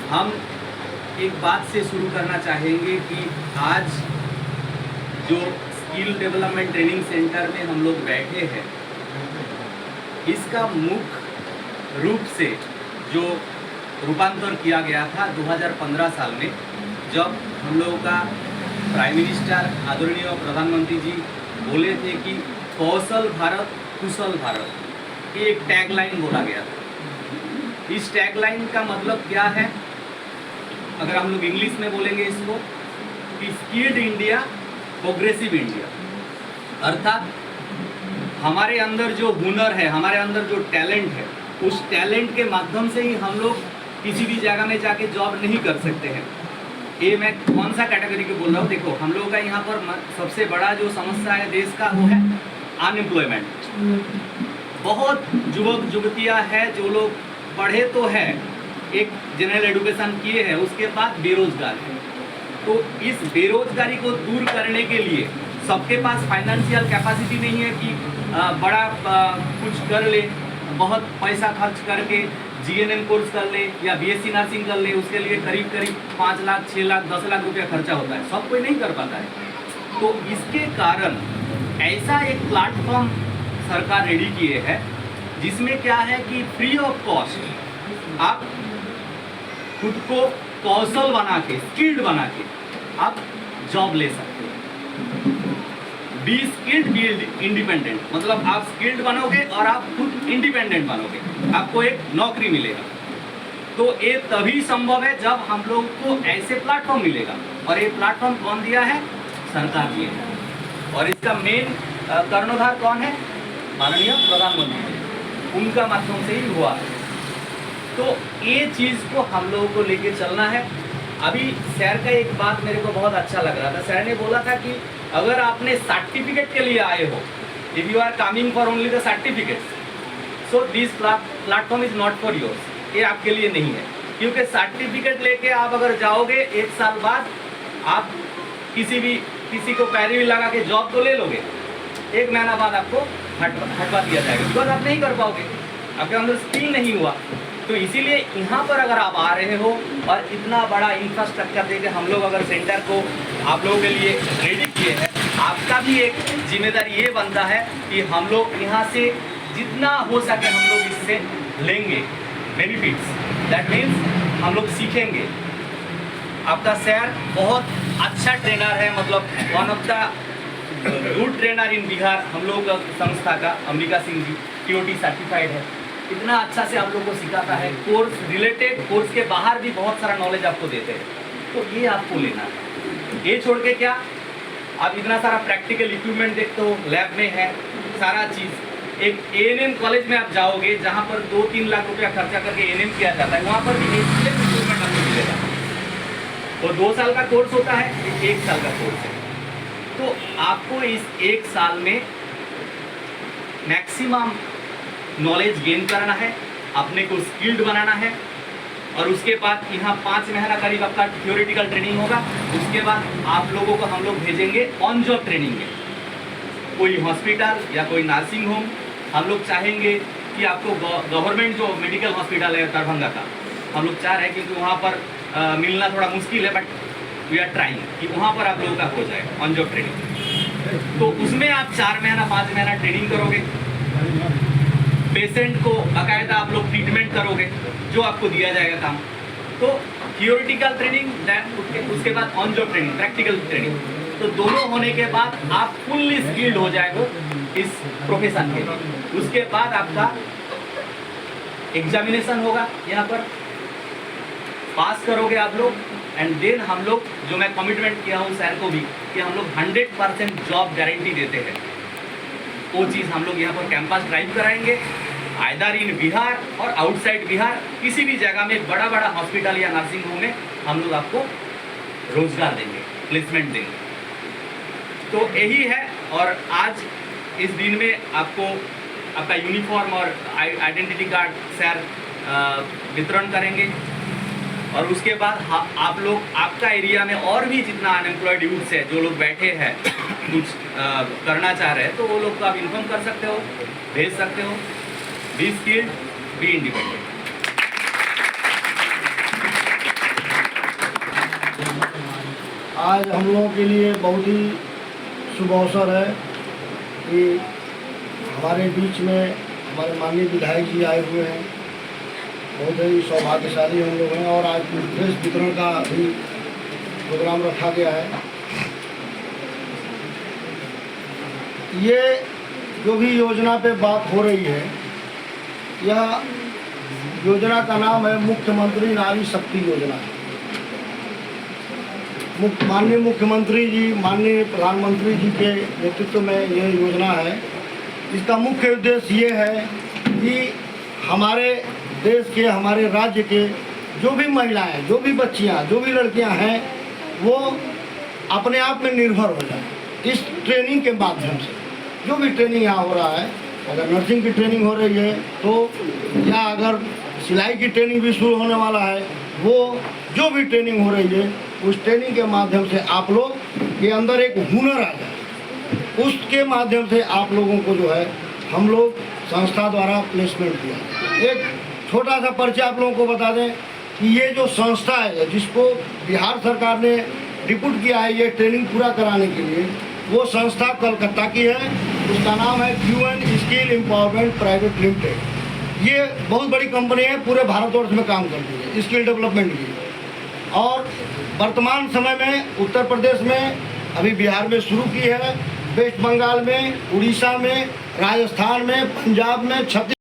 हम एक बात से शुरू करना चाहेंगे कि आज जो स्किल डेवलपमेंट ट्रेनिंग सेंटर में हम लोग बैठे हैं, इसका मुख्य रूप से जो रूपांतर किया गया था 2015 साल में, जब हम लोगों का प्राइम मिनिस्टर आदरणीय प्रधानमंत्री जी बोले थे कि कौशल भारत कुशल भारत, ये एक टैगलाइन बोला गया था। इस टैगलाइन का मतलब क्या है, अगर हम लोग इंग्लिश में बोलेंगे इसको कि स्किल्ड इंडिया प्रोग्रेसिव इंडिया, अर्थात हमारे अंदर जो हुनर है, हमारे अंदर जो टैलेंट है, उस टैलेंट के माध्यम से ही हम लोग किसी भी जगह में जाके जॉब नहीं कर सकते हैं। ये मैं कौन सा कैटेगरी के बोल रहा हूँ, देखो हम लोगों का यहाँ पर सबसे बड़ा जो समस्या है देश का वो है अनएम्प्लॉयमेंट। बहुत युवक युवतियाँ हैं जो लोग पढ़े तो है, एक जनरल एजुकेशन किए हैं, उसके बाद बेरोजगार हैं। तो इस बेरोजगारी को दूर करने के लिए सबके पास फाइनेंशियल कैपेसिटी नहीं है कि बड़ा कुछ कर ले, बहुत पैसा खर्च करके जीएनएम कोर्स कर ले या बीएससी नर्सिंग कर ले, उसके लिए करीब करीब 5 लाख 6 लाख 10 लाख रुपया खर्चा होता है, सब कोई नहीं कर पाता है। तो इसके कारण ऐसा एक प्लेटफॉर्म सरकार रेडी किए है जिसमें क्या है कि फ्री ऑफ कॉस्ट आप खुद को कौशल बना के, स्किल्ड बना के आप जॉब ले सकते हैं। बी स्किल्ड बी इंडिपेंडेंट, मतलब आप स्किल्ड बनोगे और आप खुद इंडिपेंडेंट बनोगे, आपको एक नौकरी मिलेगा। तो ये तभी संभव है जब हम लोग को ऐसे प्लेटफॉर्म मिलेगा, और ये प्लेटफॉर्म कौन दिया है? सरकार दिया है। और इसका मेन कर्णधार कौन है? माननीय प्रधानमंत्री, उनका माध्यम से ही हुआ है। तो ये चीज़ को हम लोगों को लेके चलना है। अभी सर का एक बात मेरे को बहुत अच्छा लग रहा था, सर ने बोला था कि अगर आपने सर्टिफिकेट के लिए आए हो, if you are coming for only the certificate, so this platform is not for yours, ये आपके लिए नहीं है। क्योंकि सर्टिफिकेट लेके आप अगर जाओगे 1 साल बाद आप किसी को पैरवी लगा के जॉब तो ले लोगे, 1 महीना बाद आपको हटवा दिया जाएगा, बिकॉज आप नहीं कर पाओगे, आपके अंदर स्किल नहीं हुआ। तो इसीलिए यहाँ पर अगर आप आ रहे हो और इतना बड़ा इंफ्रास्ट्रक्चर देके हम लोग अगर सेंटर को आप लोगों के लिए रेडी किए हैं, आपका भी एक जिम्मेदारी ये बनता है कि हम लोग यहाँ से जितना हो सके हम लोग इससे लेंगे बेनिफिट्स। दैट मीन्स हम लोग सीखेंगे। आपका सर बहुत अच्छा ट्रेनर है, मतलब one of the good trainer in Bihar. हम लोग संस्था का अंबिका सिंह जी TOT सर्टिफाइड है, इतना अच्छा से आप लोग को सिखाता है। कोर्स रिलेटेड, कोर्स के बाहर भी बहुत सारा नॉलेज आपको देते हैं, तो ये आपको लेना है। ये छोड़ के क्या आप इतना सारा प्रैक्टिकल इक्विपमेंट देखते हो, लैब में है सारा चीज़। एक ANM कॉलेज में आप जाओगे जहाँ पर 2-3 लाख रुपया खर्चा करके ANM किया जाता है, वहाँ पर भी इक्विपमेंट आपको मिलेगा। और 2 साल का कोर्स होता है, 1 साल का कोर्स है। तो आपको इस 1 साल में मैक्सिमम नॉलेज गेन करना है, अपने को स्किल्ड बनाना है, और उसके बाद यहाँ 5 महीना करीब आपका थ्योरेटिकल ट्रेनिंग होगा। उसके बाद आप लोगों को हम लोग भेजेंगे ऑन जॉब ट्रेनिंग में, कोई हॉस्पिटल या कोई नर्सिंग होम। हम लोग चाहेंगे कि आपको गवर्नमेंट जो मेडिकल हॉस्पिटल है दरभंगा का, हम लोग चाह रहे हैं, क्योंकि वहाँ पर मिलना थोड़ा मुश्किल है, बट वी आर ट्राइंग कि वहाँ पर आप लोगों का हो जाए ऑन जॉब ट्रेनिंग। तो उसमें आप 4 महीना 5 महीना ट्रेनिंग करोगे, पेशेंट को बाकायदा आप लोग ट्रीटमेंट करोगे, जो आपको दिया जाएगा काम। तो थियोरिटिकल ट्रेनिंग, उसके बाद on job training, practical training, तो दोनों होने के बाद आप फुल्ली स्किल्ड हो जाएगा इस प्रोफेशन के लिए। उसके बाद आपका एग्जामिनेशन होगा, यहाँ पर पास करोगे आप लोग, एंड देन हम लोग, जो मैं कमिटमेंट किया हूँ सर को भी, कि हम लोग 100% जॉब गारंटी देते हैं। वो चीज़ हम लोग यहाँ पर कैंपस ड्राइव कराएंगे, आइदर इन बिहार और आउटसाइड बिहार, किसी भी जगह में बड़ा बड़ा हॉस्पिटल या नर्सिंग होम में हम लोग आपको रोजगार देंगे, प्लेसमेंट देंगे। तो यही है। और आज इस दिन में आपको आपका यूनिफॉर्म और आइडेंटिटी कार्ड सर वितरण करेंगे, और उसके बाद आप लोग, आपका एरिया में और भी जितना अनएम्प्लॉयड यूथ्स है, जो लोग बैठे हैं कुछ करना चाह रहे हैं, तो वो लोग को आप इन्फॉर्म कर सकते हो, भेज सकते हो। Be skilled, be independent. आज हम लोगों के लिए बहुत ही शुभ अवसर है कि हमारे बीच में हमारे माननीय विधायक जी आए हुए हैं। बहुत ही सौभाग्यशाली हम लोग हैं और आज ड्रेस वितरण का भी प्रोग्राम रखा गया है। ये जो भी योजना पे बात हो रही है, यह योजना का नाम है मुख्यमंत्री नारी शक्ति योजना। माननीय मुख्यमंत्री जी, माननीय प्रधानमंत्री जी के नेतृत्व में यह योजना है। इसका मुख्य उद्देश्य ये है कि हमारे देश के, हमारे राज्य के जो भी महिलाएं, जो भी बच्चियां, जो भी लड़कियां हैं, वो अपने आप में निर्भर हो जाए। इस ट्रेनिंग के माध्यम से जो भी ट्रेनिंग यहाँ हो रहा है, अगर नर्सिंग की ट्रेनिंग हो रही है तो, या अगर सिलाई की ट्रेनिंग भी शुरू होने वाला है, वो जो भी ट्रेनिंग हो रही है, उस ट्रेनिंग के माध्यम से आप लोग के अंदर एक हुनर आ जाए। उसके माध्यम से आप लोगों को जो है हम लोग संस्था द्वारा प्लेसमेंट दिया। एक छोटा सा परिचय आप लोगों को बता दें कि ये जो संस्था है जिसको बिहार सरकार ने डिप्यूट किया है ये ट्रेनिंग पूरा कराने के लिए, वो संस्था कलकत्ता की है। उसका नाम है UN skill empowerment private limited. ये बहुत बड़ी कंपनी है, पूरे भारतवर्ष में काम करती है स्किल डेवलपमेंट की। और वर्तमान समय में उत्तर प्रदेश में, अभी बिहार में शुरू की है, वेस्ट बंगाल में, उड़ीसा में, राजस्थान में, पंजाब में, छत्तीसगढ़